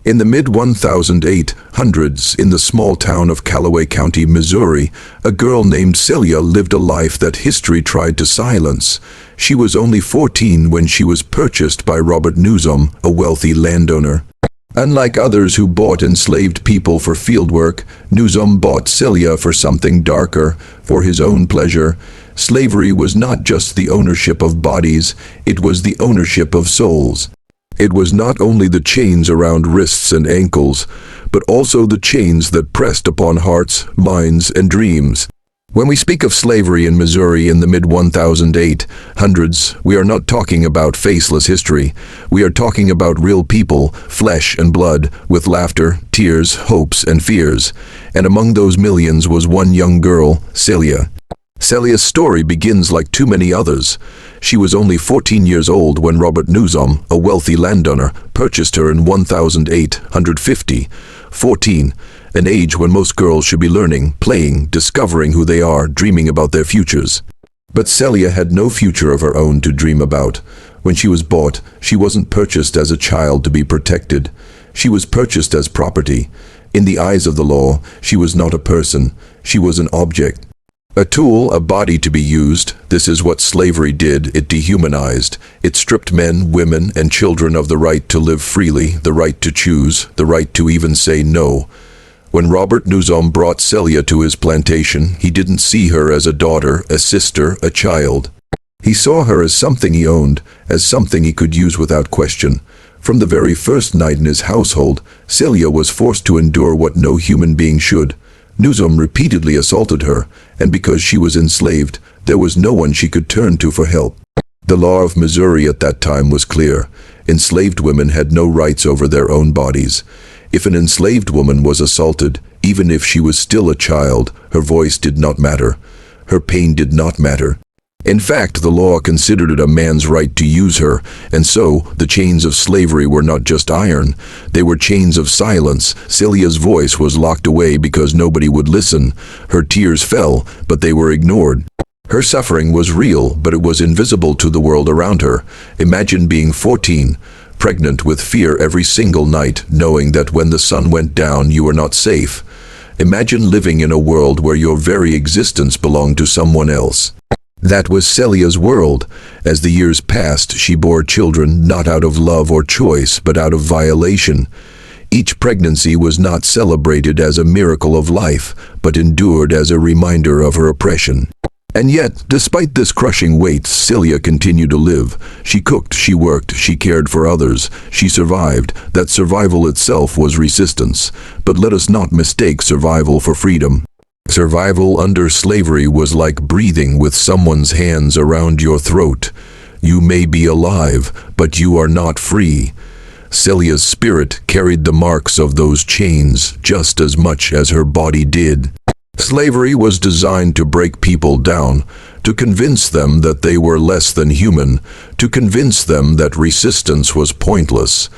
In the mid-1800s, in the small town of Callaway County, Missouri, a girl named Celia lived a life that history tried to silence. She was only 14 when she was purchased by Robert Newsom, a wealthy landowner. Unlike others who bought enslaved people for fieldwork, Newsom bought Celia for something darker, for his own pleasure. Slavery was not just the ownership of bodies, it was the ownership of souls. It was not only the chains around wrists and ankles, but also the chains that pressed upon hearts, minds, and dreams. When we speak of slavery in Missouri in the mid-1800s, we are not talking about faceless history. We are talking about real people, flesh and blood, with laughter, tears, hopes, and fears. And among those millions was one young girl, Celia. Celia's story begins like too many others. She was only 14 years old when Robert Newsom, a wealthy landowner, purchased her in 1850. 14, an age when most girls should be learning, playing, discovering who they are, dreaming about their futures. But Celia had no future of her own to dream about. When she was bought, she wasn't purchased as a child to be protected. She was purchased as property. In the eyes of the law, she was not a person. She was an object. A tool, a body to be used. This is what slavery did. It dehumanized. It stripped men, women, and children of the right to live freely, the right to choose, the right to even say no. When Robert Newsom brought Celia to his plantation, he didn't see her as a daughter, a sister, a child. He saw her as something he owned, as something he could use without question. From the very first night in his household, Celia was forced to endure what no human being should. Newsom repeatedly assaulted her, and because she was enslaved, there was no one she could turn to for help. The law of Missouri at that time was clear. Enslaved women had no rights over their own bodies. If an enslaved woman was assaulted, even if she was still a child, her voice did not matter. Her pain did not matter. In fact, the law considered it a man's right to use her, and so the chains of slavery were not just iron, they were chains of silence. Celia's voice was locked away because nobody would listen. Her tears fell, but they were ignored. Her suffering was real, but it was invisible to the world around her. Imagine being 14, pregnant with fear every single night, knowing that when the sun went down you were not safe. Imagine living in a world where your very existence belonged to someone else. That was Celia's world. As the years passed, she bore children not out of love or choice, but out of violation. Each pregnancy was not celebrated as a miracle of life, but endured as a reminder of her oppression. And yet, despite this crushing weight, Celia continued to live. She cooked, she worked, she cared for others. She survived. That survival itself was resistance. But let us not mistake survival for freedom. Survival under slavery was like breathing with someone's hands around your throat. You may be alive, but you are not free. Celia's spirit carried the marks of those chains just as much as her body did. Slavery was designed to break people down, to convince them that they were less than human, to convince them that resistance was pointless.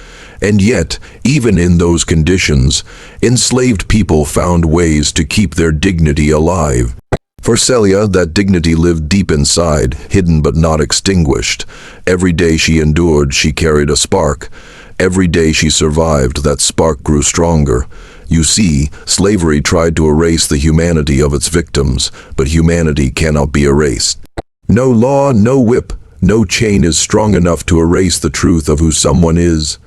And yet, even in those conditions, enslaved people found ways to keep their dignity alive. For Celia, that dignity lived deep inside, hidden but not extinguished. Every day she endured, she carried a spark. Every day she survived, that spark grew stronger. You see, slavery tried to erase the humanity of its victims, but humanity cannot be erased. No law, no whip, no chain is strong enough to erase the truth of who someone is.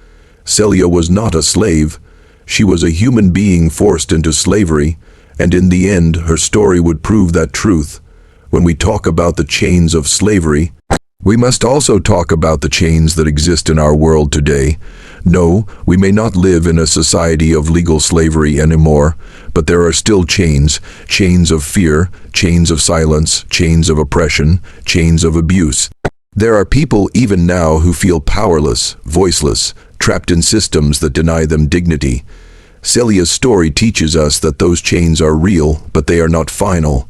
Celia was not a slave. She was a human being forced into slavery, and in the end, her story would prove that truth. When we talk about the chains of slavery, we must also talk about the chains that exist in our world today. No, we may not live in a society of legal slavery anymore, but there are still chains, chains of fear, chains of silence, chains of oppression, chains of abuse. There are people even now who feel powerless, voiceless, trapped in systems that deny them dignity. Celia's story teaches us that those chains are real, but they are not final.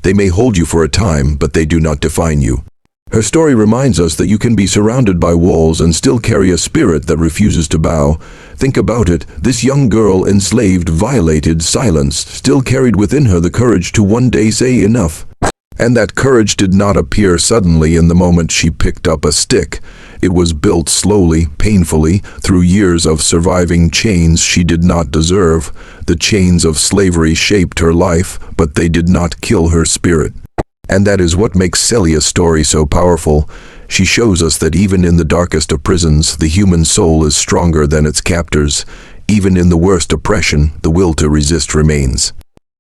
They may hold you for a time, but they do not define you. Her story reminds us that you can be surrounded by walls and still carry a spirit that refuses to bow. Think about it. This young girl, enslaved, violated, silenced, still carried within her the courage to one day say enough. And that courage did not appear suddenly in the moment she picked up a stick. It was built slowly, painfully, through years of surviving chains she did not deserve. The chains of slavery shaped her life, but they did not kill her spirit. And that is what makes Celia's story so powerful. She shows us that even in the darkest of prisons, the human soul is stronger than its captors. Even in the worst oppression, the will to resist remains.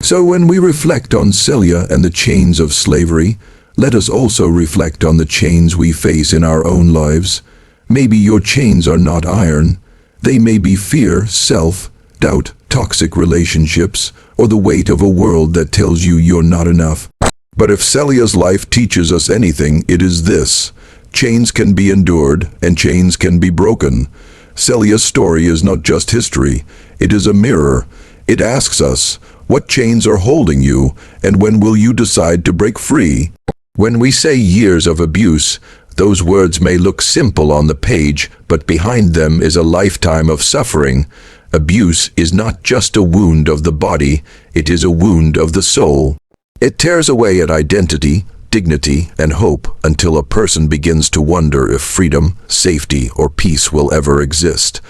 So when we reflect on Celia and the chains of slavery, let us also reflect on the chains we face in our own lives. Maybe your chains are not iron. They may be fear, self-doubt, toxic relationships, or the weight of a world that tells you you're not enough. But if Celia's life teaches us anything, it is this. Chains can be endured, and chains can be broken. Celia's story is not just history. It is a mirror. It asks us, what chains are holding you, and when will you decide to break free? When we say years of abuse, those words may look simple on the page, but behind them is a lifetime of suffering. Abuse is not just a wound of the body, it is a wound of the soul. It tears away at identity, dignity, and hope until a person begins to wonder if freedom, safety, or peace will ever exist.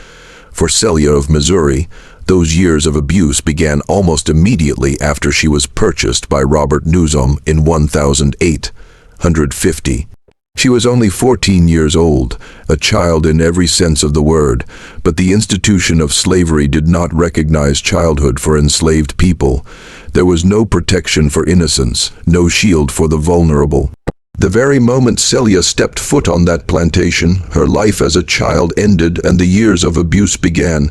For Celia of Missouri, those years of abuse began almost immediately after she was purchased by Robert Newsom in 1850. She was only 14 years old, a child in every sense of the word, but the institution of slavery did not recognize childhood for enslaved people. There was no protection for innocence, no shield for the vulnerable. The very moment Celia stepped foot on that plantation, her life as a child ended and the years of abuse began.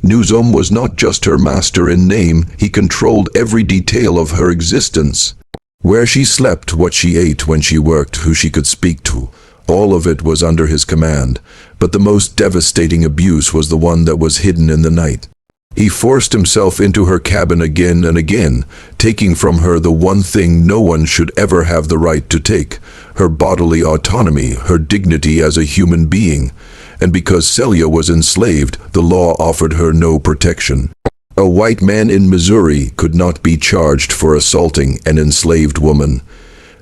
Newsom was not just her master in name, he controlled every detail of her existence. Where she slept, what she ate, when she worked, who she could speak to. All of it was under his command, but the most devastating abuse was the one that was hidden in the night. He forced himself into her cabin again and again, taking from her the one thing no one should ever have the right to take, her bodily autonomy, her dignity as a human being. And because Celia was enslaved, the law offered her no protection. A white man in Missouri could not be charged for assaulting an enslaved woman.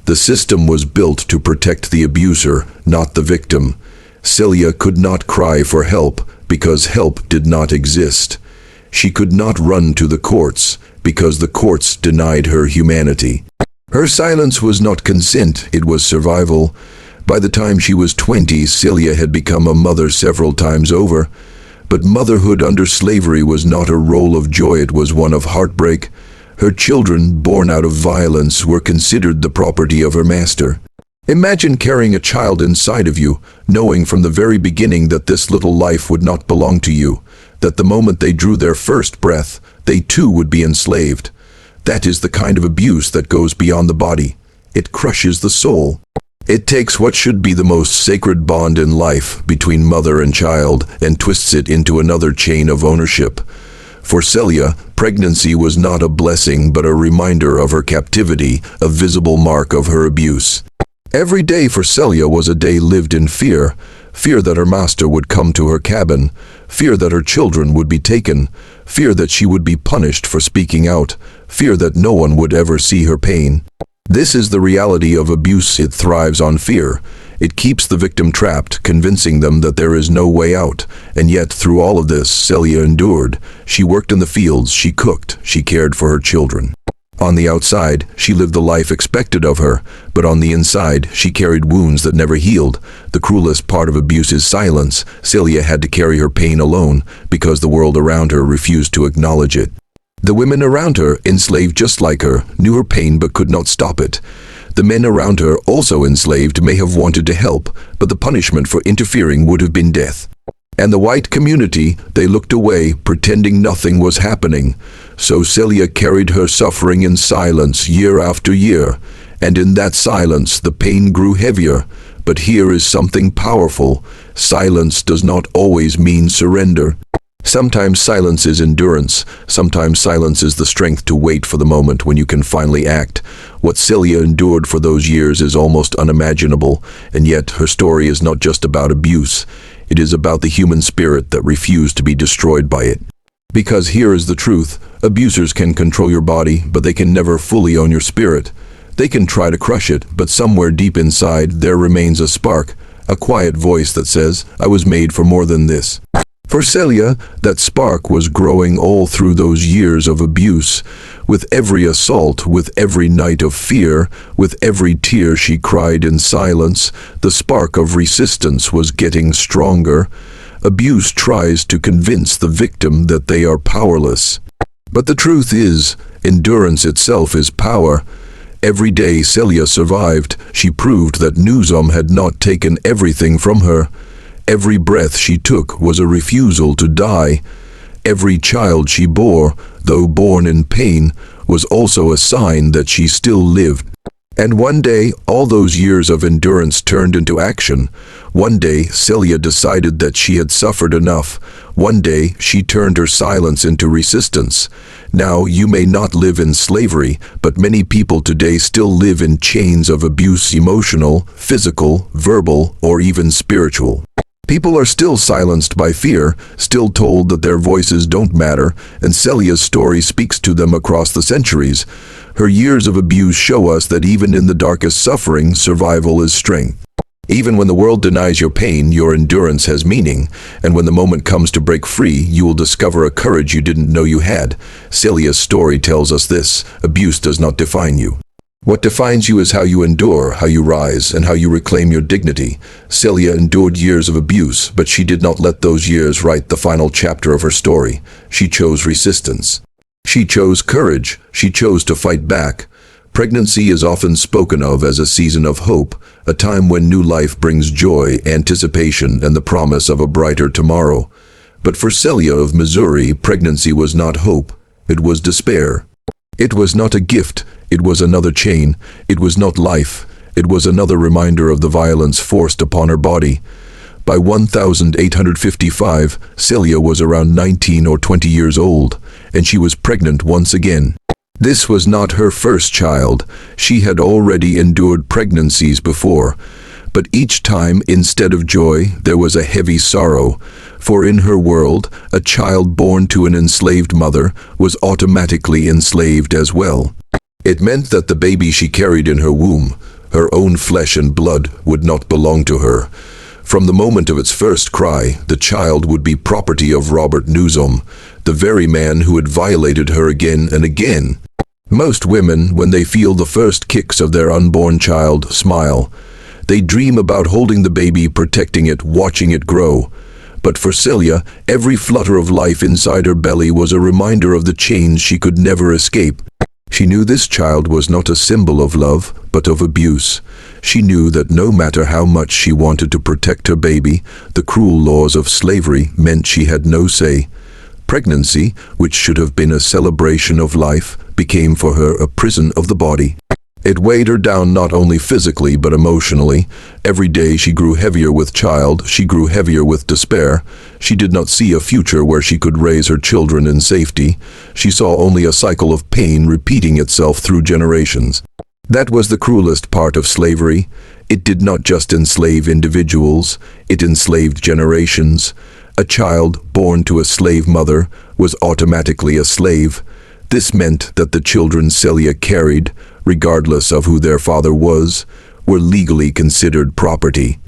The system was built to protect the abuser, not the victim. Celia could not cry for help because help did not exist. She could not run to the courts because the courts denied her humanity. Her silence was not consent, it was survival. By the time she was 20, Celia had become a mother several times over. But motherhood under slavery was not a role of joy, it was one of heartbreak. Her children, born out of violence, were considered the property of her master. Imagine carrying a child inside of you, knowing from the very beginning that this little life would not belong to you, that the moment they drew their first breath, they too would be enslaved. That is the kind of abuse that goes beyond the body. It crushes the soul. It takes what should be the most sacred bond in life between mother and child and twists it into another chain of ownership. For Celia, pregnancy was not a blessing but a reminder of her captivity, a visible mark of her abuse. Every day for Celia was a day lived in fear. Fear that her master would come to her cabin, fear that her children would be taken, fear that she would be punished for speaking out, fear that no one would ever see her pain. This is the reality of abuse. It thrives on fear. It keeps the victim trapped, convincing them that there is no way out. And yet, through all of this, Celia endured. She worked in the fields, she cooked, she cared for her children. On the outside, she lived the life expected of her, but on the inside, she carried wounds that never healed. The cruelest part of abuse is silence. Celia had to carry her pain alone, because the world around her refused to acknowledge it. The women around her, enslaved just like her, knew her pain but could not stop it. The men around her, also enslaved, may have wanted to help, but the punishment for interfering would have been death. And the white community, they looked away, pretending nothing was happening. So Celia carried her suffering in silence year after year, and in that silence the pain grew heavier. But here is something powerful. Silence does not always mean surrender. Sometimes silence is endurance. Sometimes silence is the strength to wait for the moment when you can finally act. What Celia endured for those years is almost unimaginable, and yet her story is not just about abuse. It is about the human spirit that refused to be destroyed by it. Because here is the truth. Abusers can control your body, but they can never fully own your spirit. They can try to crush it, but somewhere deep inside there remains a spark, a quiet voice that says, "I was made for more than this." For Celia, that spark was growing all through those years of abuse. With every assault, with every night of fear, with every tear she cried in silence, the spark of resistance was getting stronger. Abuse tries to convince the victim that they are powerless. But the truth is, endurance itself is power. Every day Celia survived, she proved that Nuzom had not taken everything from her. Every breath she took was a refusal to die. Every child she bore, though born in pain, was also a sign that she still lived. And one day, all those years of endurance turned into action. One day, Celia decided that she had suffered enough. One day, she turned her silence into resistance. Now, you may not live in slavery, but many people today still live in chains of abuse, emotional, physical, verbal, or even spiritual. People are still silenced by fear, still told that their voices don't matter, and Celia's story speaks to them across the centuries. Her years of abuse show us that even in the darkest suffering, survival is strength. Even when the world denies your pain, your endurance has meaning, and when the moment comes to break free, you will discover a courage you didn't know you had. Celia's story tells us this: abuse does not define you. What defines you is how you endure, how you rise, and how you reclaim your dignity. Celia endured years of abuse, but she did not let those years write the final chapter of her story. She chose resistance. She chose courage. She chose to fight back. Pregnancy is often spoken of as a season of hope, a time when new life brings joy, anticipation, and the promise of a brighter tomorrow. But for Celia of Missouri, pregnancy was not hope. It was despair. It was not a gift. It was another chain. It was not life. It was another reminder of the violence forced upon her body. By 1855, Celia was around 19 or 20 years old, and she was pregnant once again. This was not her first child. She had already endured pregnancies before. But each time, instead of joy, there was a heavy sorrow. For in her world, a child born to an enslaved mother was automatically enslaved as well. It meant that the baby she carried in her womb, her own flesh and blood, would not belong to her. From the moment of its first cry, the child would be property of Robert Nuzom, the very man who had violated her again and again. Most women, when they feel the first kicks of their unborn child, smile. They dream about holding the baby, protecting it, watching it grow. But for Celia, every flutter of life inside her belly was a reminder of the chains she could never escape. She knew this child was not a symbol of love, but of abuse. She knew that no matter how much she wanted to protect her baby, the cruel laws of slavery meant she had no say. Pregnancy, which should have been a celebration of life, became for her a prison of the body. It weighed her down not only physically but emotionally. Every day she grew heavier with child, she grew heavier with despair. She did not see a future where she could raise her children in safety. She saw only a cycle of pain repeating itself through generations. That was the cruelest part of slavery. It did not just enslave individuals, it enslaved generations. A child born to a slave mother was automatically a slave. This meant that the children Celia carried, regardless of who their father was, were legally considered property.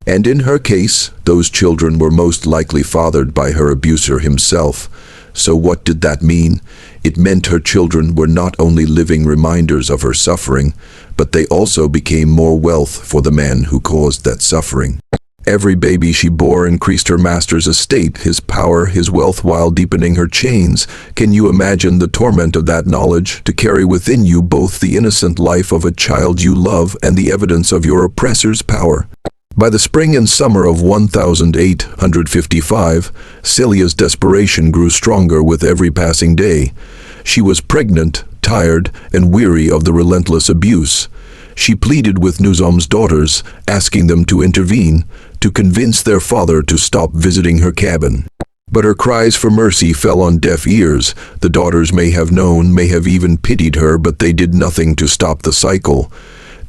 And in her case, those children were most likely fathered by her abuser himself. So what did that mean? It meant her children were not only living reminders of her suffering, but they also became more wealth for the man who caused that suffering. Every baby she bore increased her master's estate, his power, his wealth, while deepening her chains. Can you imagine the torment of that knowledge, to carry within you both the innocent life of a child you love and the evidence of your oppressor's power? By the spring and summer of 1855, Celia's desperation grew stronger with every passing day. She was pregnant, tired, and weary of the relentless abuse. She pleaded with Nuzom's daughters, asking them to intervene, to convince their father to stop visiting her cabin. But her cries for mercy fell on deaf ears. The daughters may have known, may have even pitied her, but they did nothing to stop the cycle.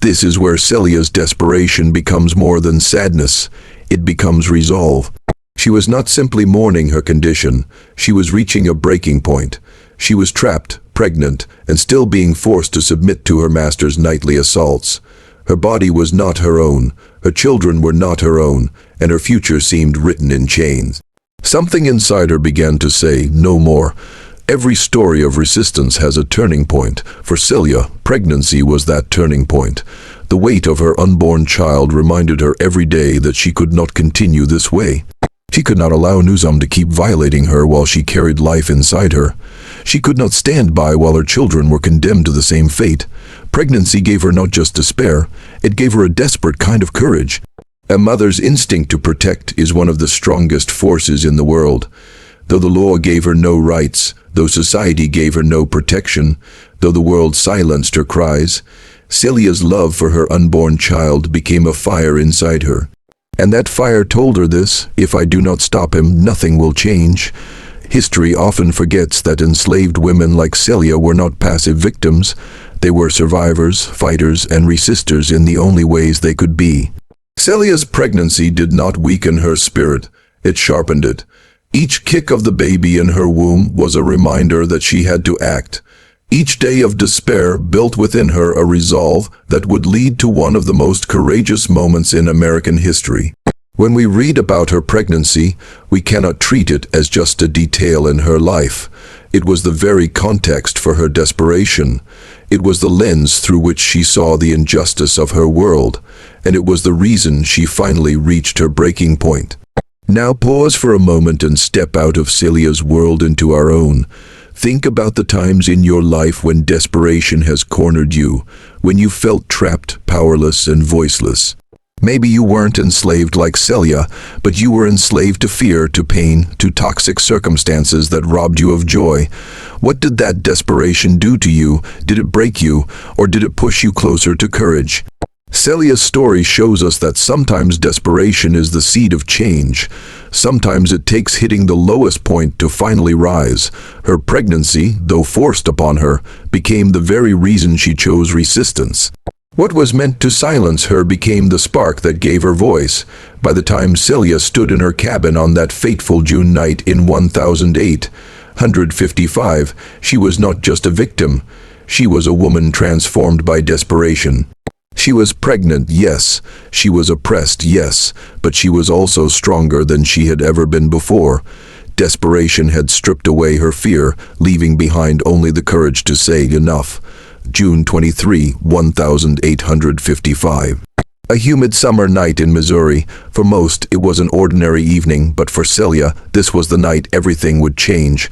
This is where Celia's desperation becomes more than sadness. It becomes resolve. She was not simply mourning her condition. She was reaching a breaking point. She was trapped, pregnant, and still being forced to submit to her master's nightly assaults. Her body was not her own. Her children were not her own, and her future seemed written in chains. Something inside her began to say, "No more." Every story of resistance has a turning point. For Celia, pregnancy was that turning point. The weight of her unborn child reminded her every day that she could not continue this way. She could not allow Nuzum to keep violating her while she carried life inside her. She could not stand by while her children were condemned to the same fate. Pregnancy gave her not just despair, it gave her a desperate kind of courage. A mother's instinct to protect is one of the strongest forces in the world. Though the law gave her no rights, though society gave her no protection, though the world silenced her cries, Celia's love for her unborn child became a fire inside her. And that fire told her this: if I do not stop him, nothing will change. History often forgets that enslaved women like Celia were not passive victims. They were survivors, fighters, and resistors in the only ways they could be. Celia's pregnancy did not weaken her spirit, it sharpened it. Each kick of the baby in her womb was a reminder that she had to act. Each day of despair built within her a resolve that would lead to one of the most courageous moments in American history. When we read about her pregnancy, we cannot treat it as just a detail in her life. It was the very context for her desperation. It was the lens through which she saw the injustice of her world, and it was the reason she finally reached her breaking point. Now pause for a moment and step out of Celia's world into our own. Think about the times in your life when desperation has cornered you, when you felt trapped, powerless, and voiceless. Maybe you weren't enslaved like Celia, but you were enslaved to fear, to pain, to toxic circumstances that robbed you of joy. What did that desperation do to you? Did it break you, or did it push you closer to courage? Celia's story shows us that sometimes desperation is the seed of change. Sometimes it takes hitting the lowest point to finally rise. Her pregnancy, though forced upon her, became the very reason she chose resistance. What was meant to silence her became the spark that gave her voice. By the time Celia stood in her cabin on that fateful June night in 1855, she was not just a victim. She was a woman transformed by desperation. She was pregnant, yes. She was oppressed, yes. But she was also stronger than she had ever been before. Desperation had stripped away her fear, leaving behind only the courage to say enough. June 23, 1855. A humid summer night in Missouri. For most, it was an ordinary evening, but for Celia, this was the night everything would change.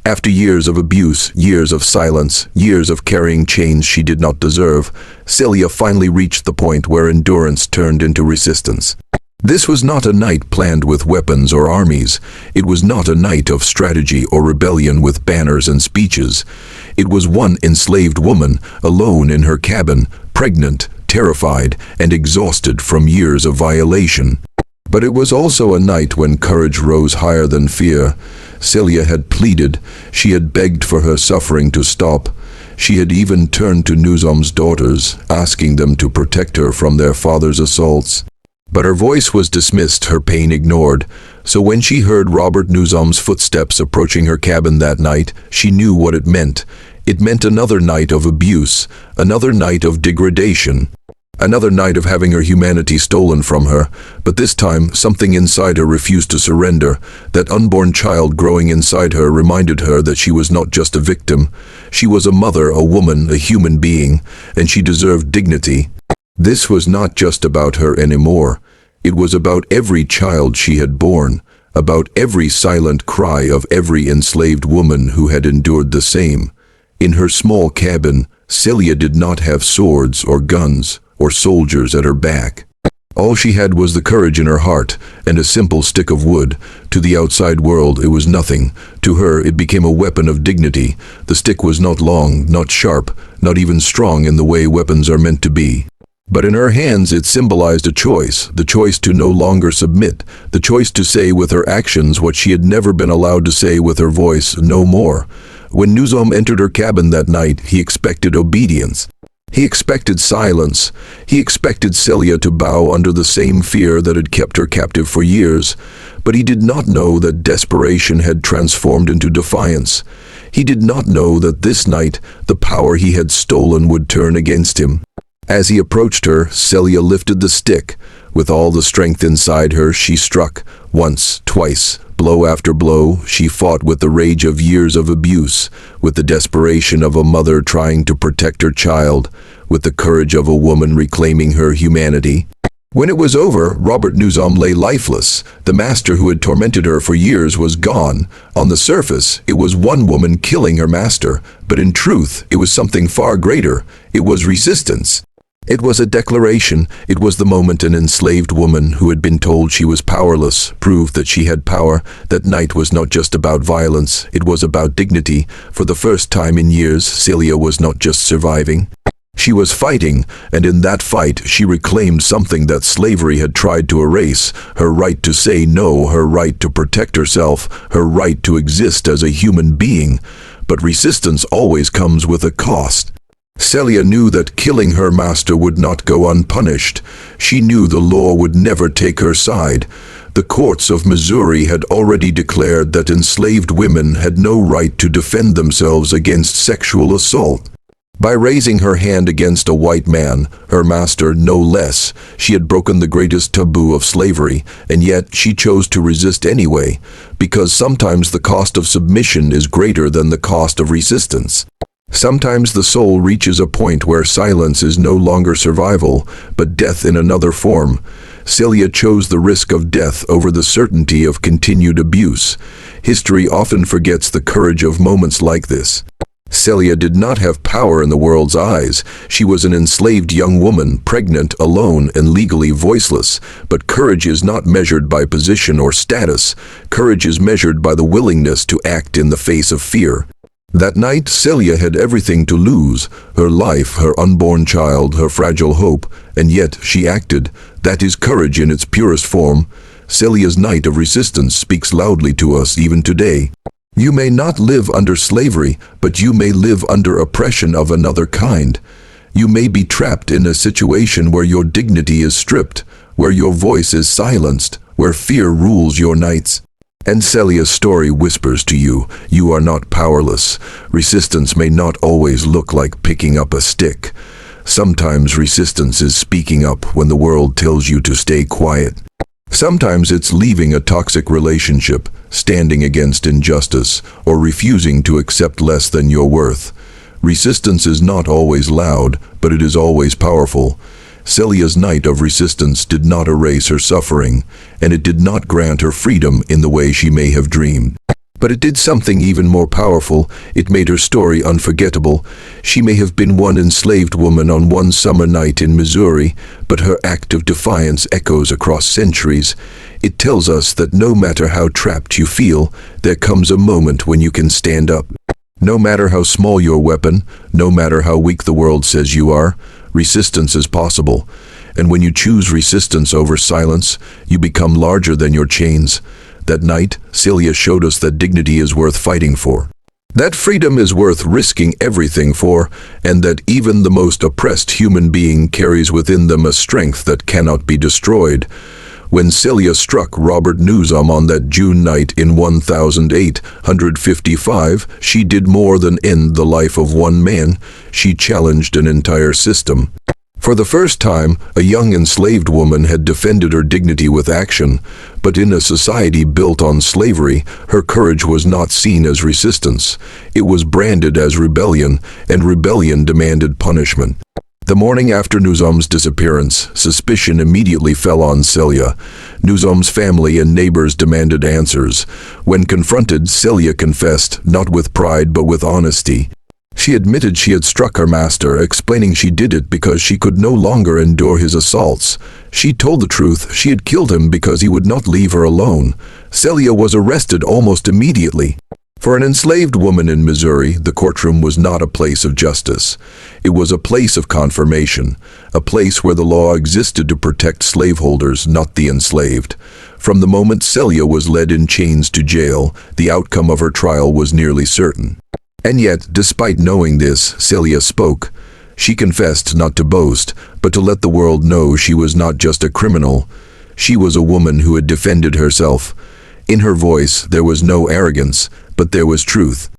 After years of abuse, years of silence, years of carrying chains she did not deserve, Celia finally reached the point where endurance turned into resistance. This was not a night planned with weapons or armies. It was not a night of strategy or rebellion with banners and speeches. It was one enslaved woman, alone in her cabin, pregnant, terrified, and exhausted from years of violation. But it was also a night when courage rose higher than fear. Celia had pleaded, she had begged for her suffering to stop. She had even turned to Nuzum's daughters, asking them to protect her from their father's assaults. But her voice was dismissed, her pain ignored. So when she heard Robert Nuzum's footsteps approaching her cabin that night, she knew what it meant. It meant another night of abuse, another night of degradation, another night of having her humanity stolen from her. But this time, something inside her refused to surrender. That unborn child growing inside her reminded her that she was not just a victim. She was a mother, a woman, a human being, and she deserved dignity. This was not just about her anymore. It was about every child she had borne, about every silent cry of every enslaved woman who had endured the same. In her small cabin, Celia did not have swords or guns or soldiers at her back. All she had was the courage in her heart and a simple stick of wood. To the outside world, it was nothing. To her, it became a weapon of dignity. The stick was not long, not sharp, not even strong in the way weapons are meant to be. But in her hands it symbolized a choice, the choice to no longer submit, the choice to say with her actions what she had never been allowed to say with her voice, no more. When Nuzum entered her cabin that night, he expected obedience. He expected silence. He expected Celia to bow under the same fear that had kept her captive for years. But he did not know that desperation had transformed into defiance. He did not know that this night the power he had stolen would turn against him. As he approached her, Celia lifted the stick. With all the strength inside her, she struck, once, twice, blow after blow. She fought with the rage of years of abuse, with the desperation of a mother trying to protect her child, with the courage of a woman reclaiming her humanity. When it was over, Robert Newsom lay lifeless. The master who had tormented her for years was gone. On the surface, it was one woman killing her master, but in truth, it was something far greater. It was resistance. It was a declaration. It was the moment an enslaved woman who had been told she was powerless proved that she had power. That night was not just about violence, it was about dignity. For the first time in years, Celia was not just surviving. She was fighting, and in that fight she reclaimed something that slavery had tried to erase: her right to say no, her right to protect herself, her right to exist as a human being. But resistance always comes with a cost. Celia knew that killing her master would not go unpunished. She knew the law would never take her side. The courts of Missouri had already declared that enslaved women had no right to defend themselves against sexual assault. By raising her hand against a white man, her master no less, she had broken the greatest taboo of slavery, and yet she chose to resist anyway, because sometimes the cost of submission is greater than the cost of resistance. Sometimes the soul reaches a point where silence is no longer survival, but death in another form. Celia chose the risk of death over the certainty of continued abuse. History often forgets the courage of moments like this. Celia did not have power in the world's eyes. She was an enslaved young woman, pregnant, alone, and legally voiceless. But courage is not measured by position or status. Courage is measured by the willingness to act in the face of fear. That night, Celia had everything to lose: her life, her unborn child, her fragile hope, and yet she acted. That is courage in its purest form. Celia's night of resistance speaks loudly to us even today. You may not live under slavery, but you may live under oppression of another kind. You may be trapped in a situation where your dignity is stripped, where your voice is silenced, where fear rules your nights. And Celia's story whispers to you, you are not powerless. Resistance may not always look like picking up a stick. Sometimes resistance is speaking up when the world tells you to stay quiet. Sometimes it's leaving a toxic relationship, standing against injustice, or refusing to accept less than your worth. Resistance is not always loud, but it is always powerful. Celia's night of resistance did not erase her suffering, and it did not grant her freedom in the way she may have dreamed. But it did something even more powerful. It made her story unforgettable. She may have been one enslaved woman on one summer night in Missouri, but her act of defiance echoes across centuries. It tells us that no matter how trapped you feel, there comes a moment when you can stand up. No matter how small your weapon, no matter how weak the world says you are, resistance is possible. And when you choose resistance over silence, you become larger than your chains. That night, Celia showed us that dignity is worth fighting for, that freedom is worth risking everything for, and that even the most oppressed human being carries within them a strength that cannot be destroyed. When Celia struck Robert Newsom on that June night in 1855, she did more than end the life of one man. She challenged an entire system. For the first time, a young enslaved woman had defended her dignity with action, but in a society built on slavery, her courage was not seen as resistance. It was branded as rebellion, and rebellion demanded punishment. The morning after Newsom's disappearance, suspicion immediately fell on Celia. Newsom's family and neighbors demanded answers. When confronted, Celia confessed, not with pride but with honesty. She admitted she had struck her master, explaining she did it because she could no longer endure his assaults. She told the truth: she had killed him because he would not leave her alone. Celia was arrested almost immediately. For an enslaved woman in Missouri, the courtroom was not a place of justice. It was a place of confirmation, a place where the law existed to protect slaveholders, not the enslaved. From the moment Celia was led in chains to jail, the outcome of her trial was nearly certain. And yet, despite knowing this, Celia spoke. She confessed not to boast, but to let the world know she was not just a criminal. She was a woman who had defended herself. In her voice, there was no arrogance, but there was truth.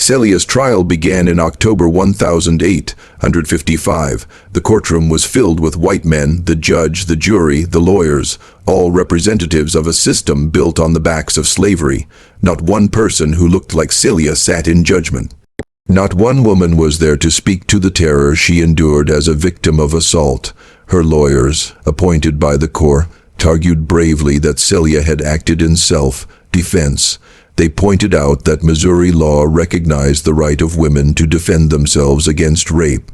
Celia's trial began in October 1855. The courtroom was filled with white men, the judge, the jury, the lawyers, all representatives of a system built on the backs of slavery. Not one person who looked like Celia sat in judgment. Not one woman was there to speak to the terror she endured as a victim of assault. Her lawyers, appointed by the court, argued bravely that Celia had acted in self-defense. They pointed out that Missouri law recognized the right of women to defend themselves against rape.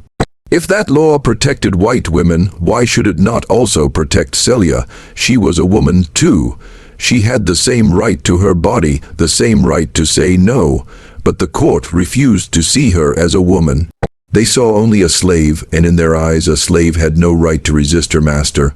If that law protected white women, why should it not also protect Celia? She was a woman too. She had the same right to her body, the same right to say no. But the court refused to see her as a woman. They saw only a slave, and in their eyes a slave had no right to resist her master.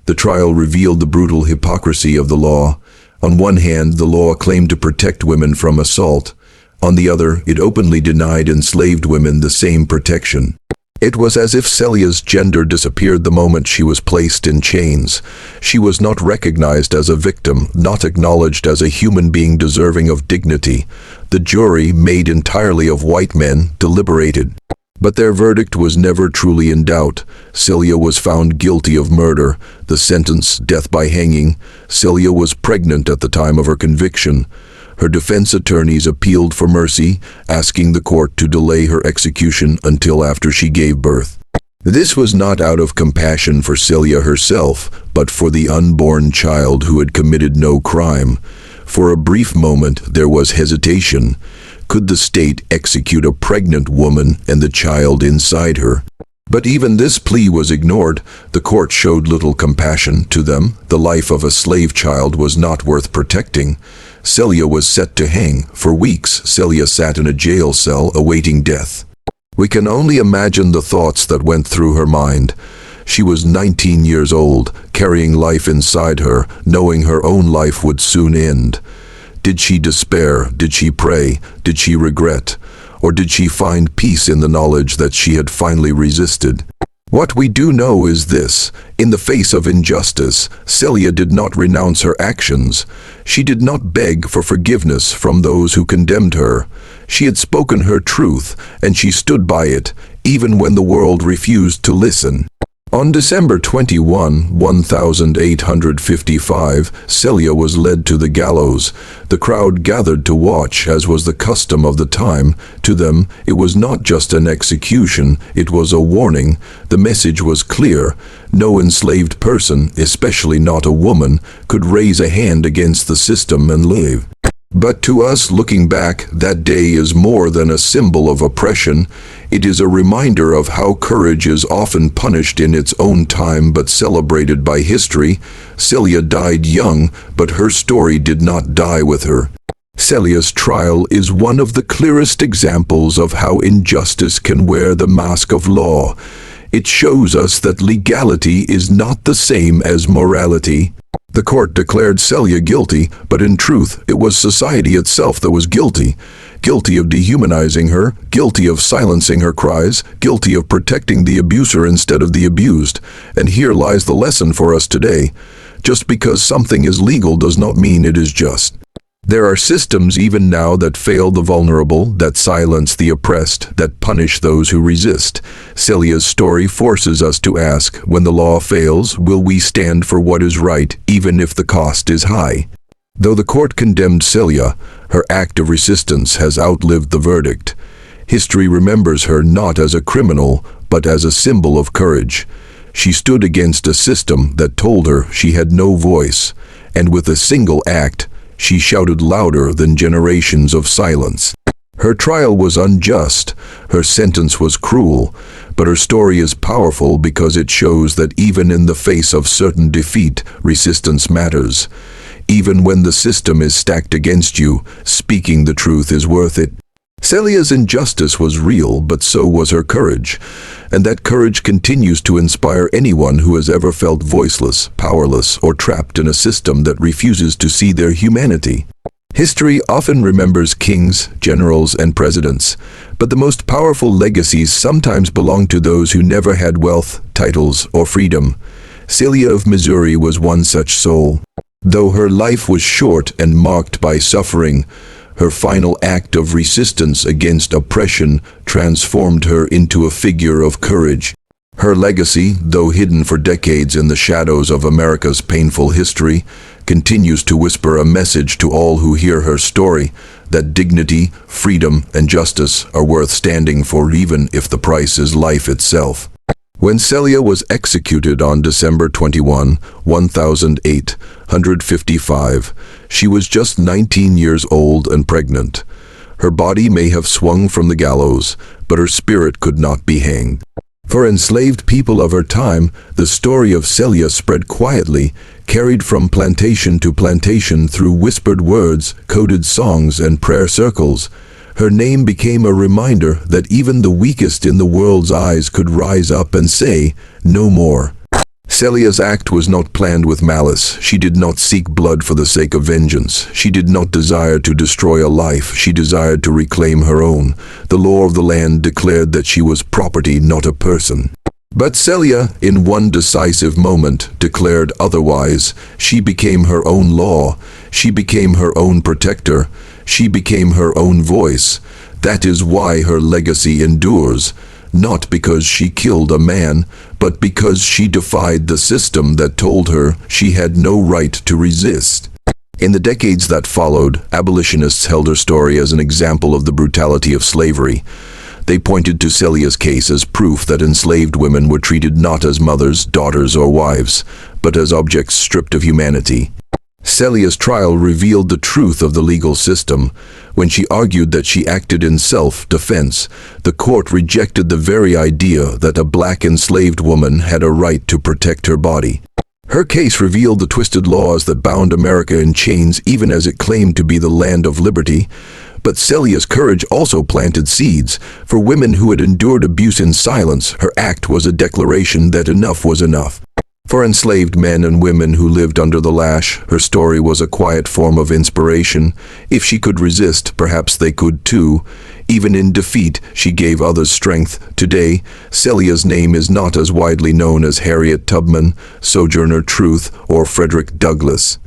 The trial revealed the brutal hypocrisy of the law. On one hand, the law claimed to protect women from assault. On the other, it openly denied enslaved women the same protection. It was as if Celia's gender disappeared the moment she was placed in chains. She was not recognized as a victim, not acknowledged as a human being deserving of dignity. The jury, made entirely of white men, deliberated. But their verdict was never truly in doubt. Celia was found guilty of murder. The sentence, death by hanging. Celia was pregnant at the time of her conviction. Her defense attorneys appealed for mercy, asking the court to delay her execution until after she gave birth. This was not out of compassion for Celia herself, but for the unborn child who had committed no crime. For a brief moment there was hesitation. Could the state execute a pregnant woman and the child inside her? But even this plea was ignored. The court showed little compassion to them. The life of a slave child was not worth protecting. Celia was set to hang. For weeks, Celia sat in a jail cell awaiting death. We can only imagine the thoughts that went through her mind. She was 19 years old, carrying life inside her, knowing her own life would soon end. Did she despair? Did she pray? Did she regret? Or did she find peace in the knowledge that she had finally resisted? What we do know is this: in the face of injustice, Celia did not renounce her actions. She did not beg for forgiveness from those who condemned her. She had spoken her truth, and she stood by it, even when the world refused to listen. On December 21, 1855, Celia was led to the gallows. The crowd gathered to watch, as was the custom of the time. To them, it was not just an execution, it was a warning. The message was clear. No enslaved person, especially not a woman, could raise a hand against the system and live. But to us, looking back, that day is more than a symbol of oppression. It is a reminder of how courage is often punished in its own time but celebrated by history. Celia died young, but her story did not die with her. Celia's trial is one of the clearest examples of how injustice can wear the mask of law. It shows us that legality is not the same as morality. The court declared Celia guilty, but in truth, it was society itself that was guilty. Guilty of dehumanizing her, guilty of silencing her cries, guilty of protecting the abuser instead of the abused. And here lies the lesson for us today. Just because something is legal does not mean it is just. There are systems even now that fail the vulnerable, that silence the oppressed, that punish those who resist. Celia's story forces us to ask, when the law fails, will we stand for what is right, even if the cost is high? Though the court condemned Celia, her act of resistance has outlived the verdict. History remembers her not as a criminal, but as a symbol of courage. She stood against a system that told her she had no voice, and with a single act, she shouted louder than generations of silence. Her trial was unjust, her sentence was cruel, but her story is powerful because it shows that even in the face of certain defeat, resistance matters. Even when the system is stacked against you, speaking the truth is worth it. Celia's injustice was real, but so was her courage. And that courage continues to inspire anyone who has ever felt voiceless, powerless, or trapped in a system that refuses to see their humanity. History often remembers kings, generals, and presidents, but the most powerful legacies sometimes belong to those who never had wealth, titles, or freedom. Celia of Missouri was one such soul. Though her life was short and marked by suffering, Her final act of resistance against oppression transformed her into a figure of courage. Her legacy, though hidden for decades in the shadows of America's painful history, continues to whisper a message to all who hear her story, that dignity, freedom, and justice are worth standing for even if the price is life itself. When Celia was executed on December 21, 1855, she was just 19 years old and pregnant. Her body may have swung from the gallows, but her spirit could not be hanged. For enslaved people of her time, the story of Celia spread quietly, carried from plantation to plantation through whispered words, coded songs, and prayer circles. Her name became a reminder that even the weakest in the world's eyes could rise up and say, "No more." Celia's act was not planned with malice. She did not seek blood for the sake of vengeance. She did not desire to destroy a life. She desired to reclaim her own. The law of the land declared that she was property, not a person. But Celia, in one decisive moment, declared otherwise. She became her own law. She became her own protector. She became her own voice. That is why her legacy endures. Not because she killed a man, but because she defied the system that told her she had no right to resist. In the decades that followed, abolitionists held her story as an example of the brutality of slavery. They pointed to Celia's case as proof that enslaved women were treated not as mothers, daughters, or wives, but as objects stripped of humanity. Celia's trial revealed the truth of the legal system. When she argued that she acted in self-defense, the court rejected the very idea that a black enslaved woman had a right to protect her body. Her case revealed the twisted laws that bound America in chains even as it claimed to be the land of liberty. But Celia's courage also planted seeds. For women who had endured abuse in silence, her act was a declaration that enough was enough. For enslaved men and women who lived under the lash, her story was a quiet form of inspiration. If she could resist, perhaps they could too. Even in defeat, she gave others strength. Today, Celia's name is not as widely known as Harriet Tubman, Sojourner Truth, or Frederick Douglass.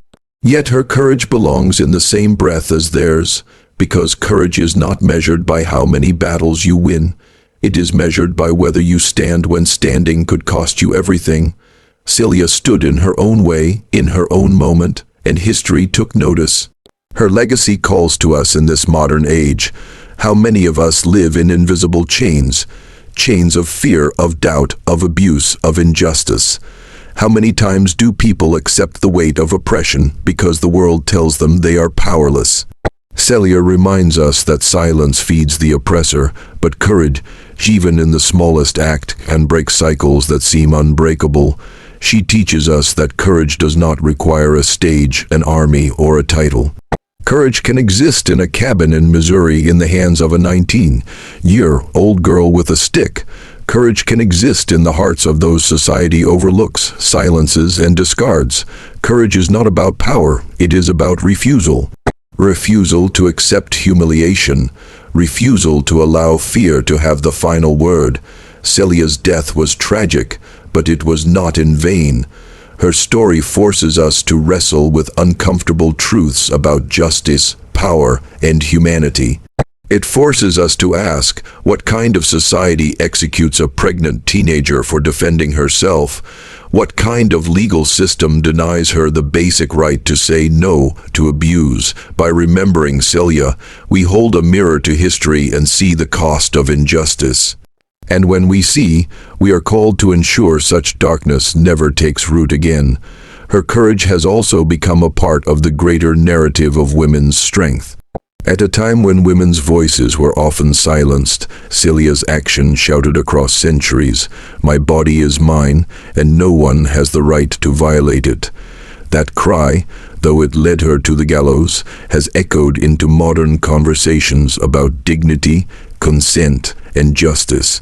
Yet her courage belongs in the same breath as theirs, because courage is not measured by how many battles you win. It is measured by whether you stand when standing could cost you everything. Celia stood in her own way, in her own moment, and history took notice. Her legacy calls to us in this modern age. How many of us live in invisible chains? Chains of fear, of doubt, of abuse, of injustice. How many times do people accept the weight of oppression because the world tells them they are powerless? Celia reminds us that silence feeds the oppressor, but courage, even in the smallest act, can break cycles that seem unbreakable. She teaches us that courage does not require a stage, an army, or a title. Courage can exist in a cabin in Missouri in the hands of a 19-year-old girl with a stick. Courage can exist in the hearts of those society overlooks, silences, and discards. Courage is not about power, it is about refusal. Refusal to accept humiliation. Refusal to allow fear to have the final word. Celia's death was tragic, but it was not in vain. Her story forces us to wrestle with uncomfortable truths about justice, power, and humanity. It forces us to ask, what kind of society executes a pregnant teenager for defending herself? What kind of legal system denies her the basic right to say no to abuse? By remembering Celia, we hold a mirror to history and see the cost of injustice. And when we see, we are called to ensure such darkness never takes root again. Her courage has also become a part of the greater narrative of women's strength. At a time when women's voices were often silenced, Celia's action shouted across centuries, "My body is mine, and no one has the right to violate it." That cry, though it led her to the gallows, has echoed into modern conversations about dignity, consent, and justice.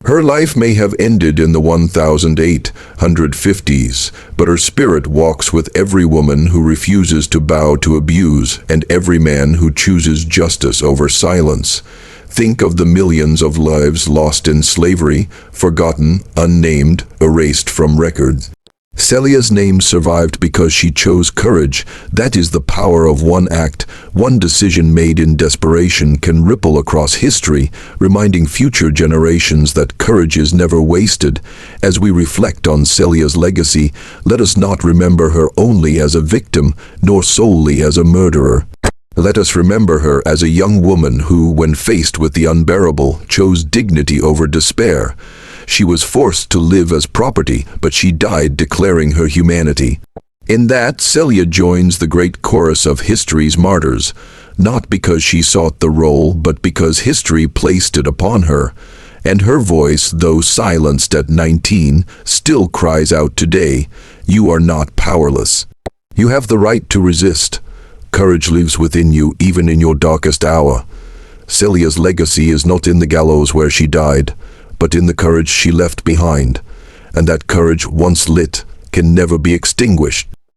Her life may have ended in the 1850s, but her spirit walks with every woman who refuses to bow to abuse and every man who chooses justice over silence. Think of the millions of lives lost in slavery, forgotten, unnamed, erased from records. Celia's name survived because she chose courage. That is the power of one act. One decision made in desperation can ripple across history, reminding future generations that courage is never wasted. As we reflect on Celia's legacy, let us not remember her only as a victim, nor solely as a murderer. Let us remember her as a young woman who, when faced with the unbearable, chose dignity over despair. She was forced to live as property, but she died declaring her humanity. In that, Celia joins the great chorus of history's martyrs, not because she sought the role, but because history placed it upon her. And her voice, though silenced at 19, still cries out today, "You are not powerless. You have the right to resist. Courage lives within you even in your darkest hour." Celia's legacy is not in the gallows where she died, but in the courage she left behind. And that courage, once lit, can never be extinguished.